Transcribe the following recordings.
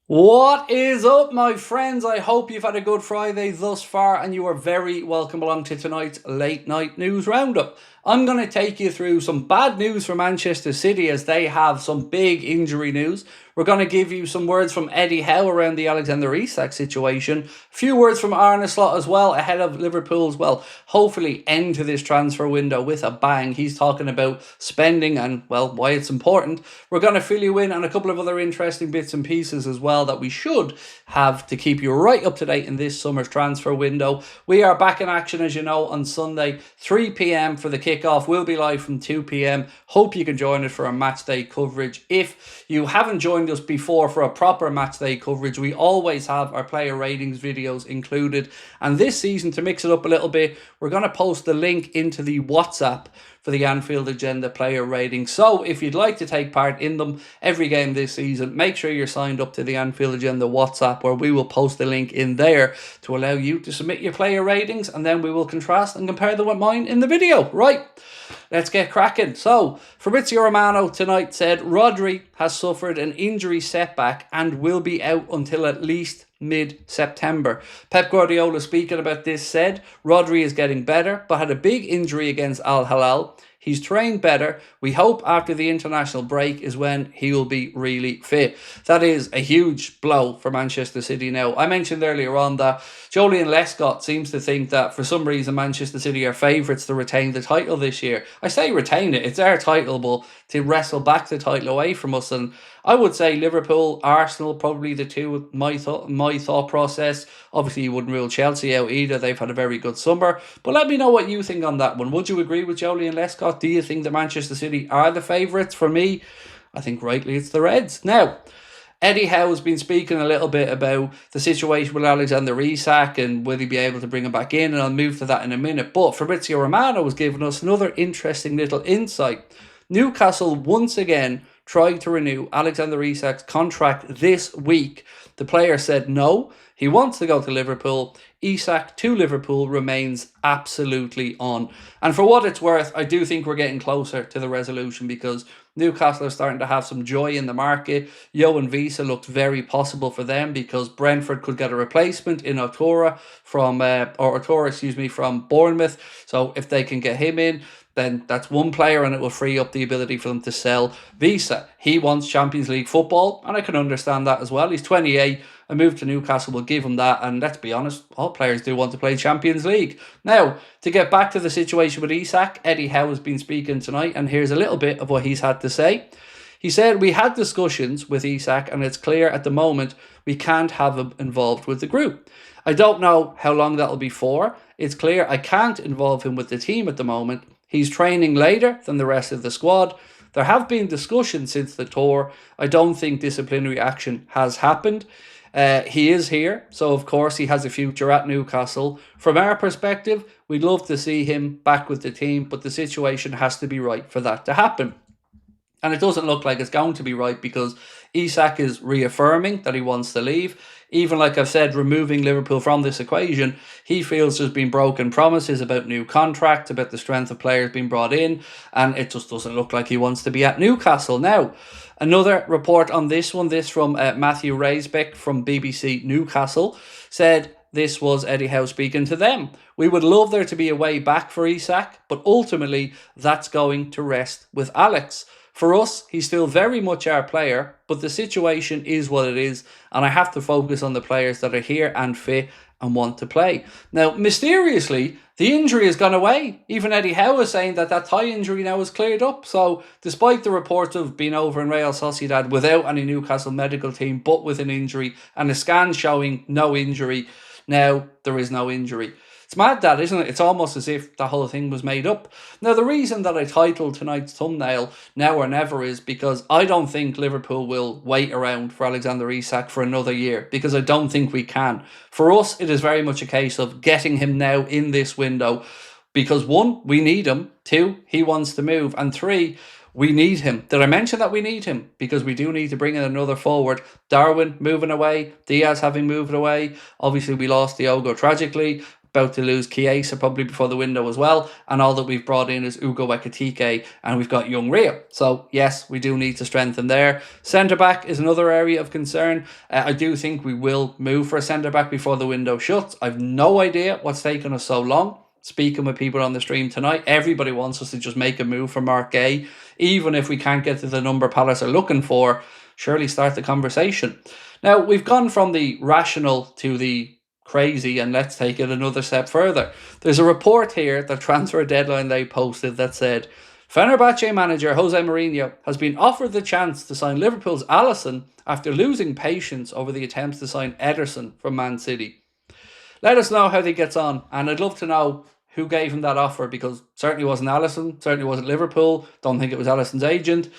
What is up, my friends? I hope you've had a good Friday thus far and you are very welcome along to tonight's late night news roundup. I'm going to take you through some bad news for Manchester City as they have some big injury news. We're going to give you some words from Eddie Howe around the Alexander Isak situation. A few words from Arne Slot as well ahead of Liverpool's, hopefully end to this transfer window with a bang. He's talking about spending and, why it's important. We're going to fill you in on a couple of other interesting bits and pieces as well that we should have to keep you right up to date in this summer's transfer window. We are back in action, as you know, on Sunday, 3 p.m. for the kickoff. We'll be live from 2 p.m. Hope you can join us for our match day coverage. If you haven't joined us before for a proper match day coverage, we always have our player ratings videos included. And this season, to mix it up a little bit, we're going to post the link into the WhatsApp for the Anfield Agenda player rating. So if you'd like to take part in them every game this season, make sure you're signed up to the Anfield Agenda WhatsApp, where we will post the link in there to allow you to submit your player ratings, and then we will contrast and compare them with mine in the video. Right, let's get cracking. So Fabrizio Romano tonight said RODRI has suffered an injury setback and will be out until at least mid-September. Pep Guardiola, speaking about this, said RODRI is getting better but had a big injury against Al Hilal. He's trained better. We hope after the international break is when he will be really fit. That is a huge blow for Manchester City now. I mentioned earlier on that Joleon Lescott seems to think that for some reason Manchester City are favourites to retain the title this year. I say retain it. It's our title, but to wrestle back the title away from us. And I would say Liverpool, Arsenal, probably the two, my thought process. Obviously, you wouldn't rule Chelsea out either. They've had a very good summer. But let me know what you think on that one. Would you agree with Joleon Lescott? Do you think that Manchester City are the favourites? For me, I think rightly it's the Reds. Now, Eddie Howe has been speaking a little bit about the situation with Alexander Isak and will he be able to bring him back in, and I'll move to that in a minute. But Fabrizio Romano was giving us another interesting little insight. Newcastle once again tried to renew Alexander Isak's contract this week. The player said no, he wants to go to Liverpool. Isak to Liverpool remains absolutely on. And for what it's worth, I do think we're getting closer to the resolution because Newcastle are starting to have some joy in the market. Johan Visa looked very possible for them because Brentford could get a replacement in Otora from Bournemouth. So if they can get him in, then that's one player and it will free up the ability for them to sell Visa. He wants Champions League football, and I can understand that as well. He's 28. A move to Newcastle will give him that, and let's be honest, all players do want to play Champions League. Now, to get back to the situation with Isak, Eddie Howe has been speaking tonight, and here's a little bit of what he's had to say. He said, "We had discussions with Isak, and it's clear at the moment we can't have him involved with the group. I don't know how long that'll be for. It's clear I can't involve him with the team at the moment. He's training later than the rest of the squad. There have been discussions since the tour. I don't think disciplinary action has happened. He is here, so of course he has a future at Newcastle. From our perspective, we'd love to see him back with the team, but the situation has to be right for that to happen." And it doesn't look like it's going to be right because Isak is reaffirming that he wants to leave. Even like I've said, removing Liverpool from this equation, he feels there's been broken promises about new contracts, about the strength of players being brought in, and it just doesn't look like he wants to be at Newcastle. Now, another report on this one, this from Matthew Raisbeck from BBC Newcastle, said this was Eddie Howe speaking to them. "We would love there to be a way back for Isak, but ultimately that's going to rest with Alex. For us, he's still very much our player, but the situation is what it is, and I have to focus on the players that are here and fit and want to play." Now, mysteriously, the injury has gone away. Even Eddie Howe is saying that that thigh injury now is cleared up. So, despite the reports of being over in Real Sociedad without any Newcastle medical team, but with an injury, and a scan showing no injury, now there is no injury. It's mad that, isn't it? It's almost as if the whole thing was made up. Now, the reason that I titled tonight's thumbnail Now or Never is because I don't think Liverpool will wait around for Alexander Isak for another year, because I don't think we can. For us, it is very much a case of getting him now in this window because 1, we need him, 2, he wants to move, and 3, we need him. Did I mention that we need him? Because we do need to bring in another forward. Darwin moving away, Diaz having moved away. Obviously, we lost Diogo tragically. about to lose Chiesa probably before the window as well, and all that we've brought in is Ugo Ekitike, and we've got young Rio. So yes, we do need to strengthen there. Centre-back is another area of concern. I do think we will move for a centre-back before the window shuts. I've no idea what's taken us so long. Speaking with people on the stream tonight, everybody wants us to just make a move for Mark Gay. Even if we can't get to the number Palace are looking for, surely start the conversation. Now, we've gone from the rational to the crazy, and let's take it another step further. There's a report here, the transfer deadline they posted, that said Fenerbahce manager Jose Mourinho has been offered the chance to sign Liverpool's ALISSON after losing patience over the attempts to sign Ederson from Man City. Let us know how he gets on, and I'd love to know who gave him that offer, because certainly wasn't ALISSON, certainly wasn't Liverpool, don't think it was ALISSON's agent.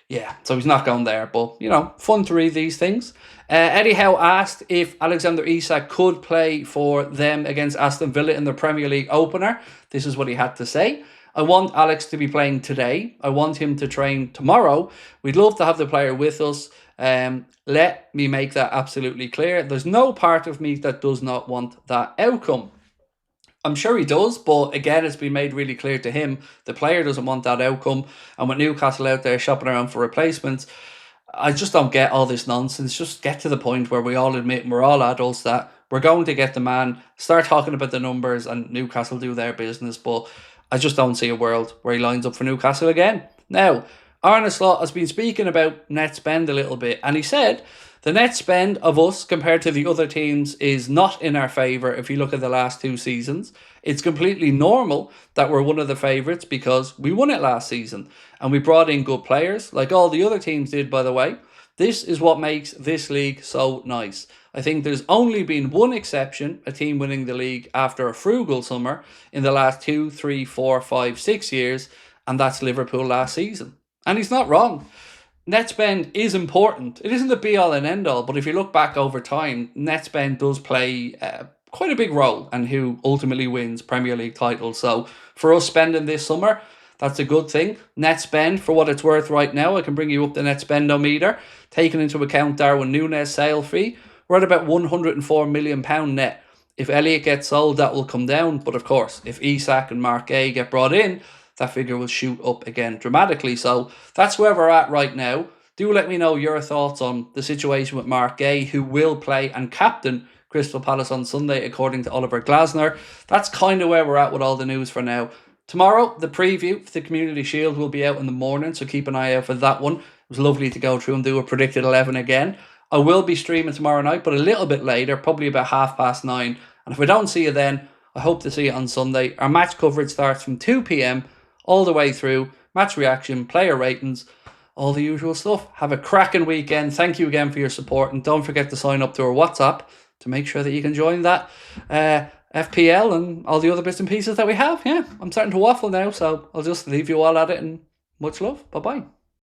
Yeah, so he's not going there, but, you know, fun to read these things. Eddie Howe asked if Alexander Isak could play for them against Aston Villa in the Premier League opener. This is what he had to say. I want Alex to be playing today. I want him to train tomorrow. We'd love to have the player with us. Let me make that absolutely clear. There's no part of me that does not want that outcome. I'm sure he does, but again, it's been made really clear to him the player doesn't want that outcome. And with Newcastle out there shopping around for replacements, I just don't get all this nonsense. Just get to the point where we all admit, and we're all adults, that we're going to get the man, start talking about the numbers, and Newcastle do their business. But I just don't see a world where he lines up for Newcastle again. Now, Arne Slot has been speaking about net spend a little bit, and he said the net spend of us compared to the other teams is not in our favour if you look at the last 2 seasons. It's completely normal that we're one of the favourites because we won it last season and we brought in good players, like all the other teams did, by the way. This is what makes this league so nice. I think there's only been one exception, a team winning the league after a frugal summer in the last 2, 3, 4, 5, 6 years, and that's Liverpool last season. And he's not wrong. Net spend is important. It isn't the be-all and end-all, but if you look back over time, net spend does play quite a big role in who ultimately wins Premier League titles. So for us spending this summer, that's a good thing. Net spend, for what it's worth right now, I can bring you up the net spendometer. Taking into account Darwin Núñez sale fee, we're at about £104 million net. If Elliott gets sold, that will come down. But of course, if Isak and Mark Gay get brought in, that figure will shoot up again dramatically. So that's where we're at right now. Do let me know your thoughts on the situation with Mark Gay, who will play and captain Crystal Palace on Sunday, according to Oliver Glasner. That's kind of where we're at with all the news for now. Tomorrow, the preview for the Community Shield will be out in the morning, so keep an eye out for that one. It was lovely to go through and do a predicted 11 again. I will be streaming tomorrow night, but a little bit later, probably about 9:30. And if I don't see you then, I hope to see you on Sunday. Our match coverage starts from 2 p.m. all the way through. Match reaction, player ratings, all the usual stuff. Have a cracking weekend. Thank you again for your support. And don't forget to sign up to our WhatsApp to make sure that you can join that FPL and all the other bits and pieces that we have. Yeah, I'm starting to waffle now, so I'll just leave you all at it, and much love. Bye-bye.